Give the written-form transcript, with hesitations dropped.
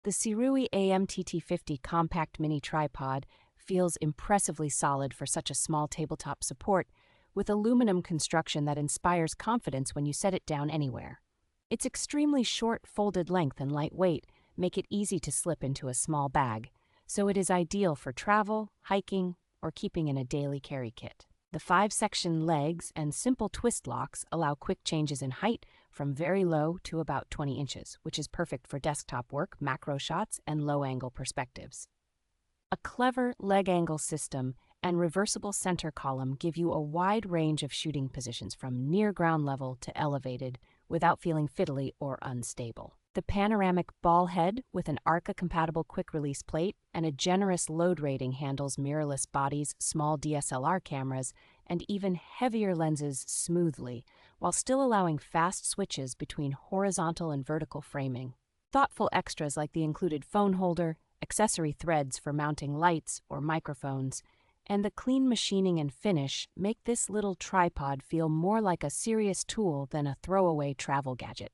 The Sirui AM-TT50 compact mini tripod feels impressively solid for such a small tabletop support, with aluminum construction that inspires confidence when you set it down anywhere. Its extremely short folded length and lightweight make it easy to slip into a small bag, so it is ideal for travel, hiking, or keeping in a daily carry kit. The 5-section legs and simple twist locks allow quick changes in height from very low to about 20 inches, which is perfect for desktop work, macro shots, and low-angle perspectives. A clever leg angle system and reversible center column give you a wide range of shooting positions from near ground level to elevated without feeling fiddly or unstable. The panoramic ball head with an ARCA-compatible quick-release plate and a generous load rating handles mirrorless bodies, small DSLR cameras, and even heavier lenses smoothly, while still allowing fast switches between horizontal and vertical framing. Thoughtful extras like the included phone holder, accessory threads for mounting lights or microphones, and the clean machining and finish make this little tripod feel more like a serious tool than a throwaway travel gadget.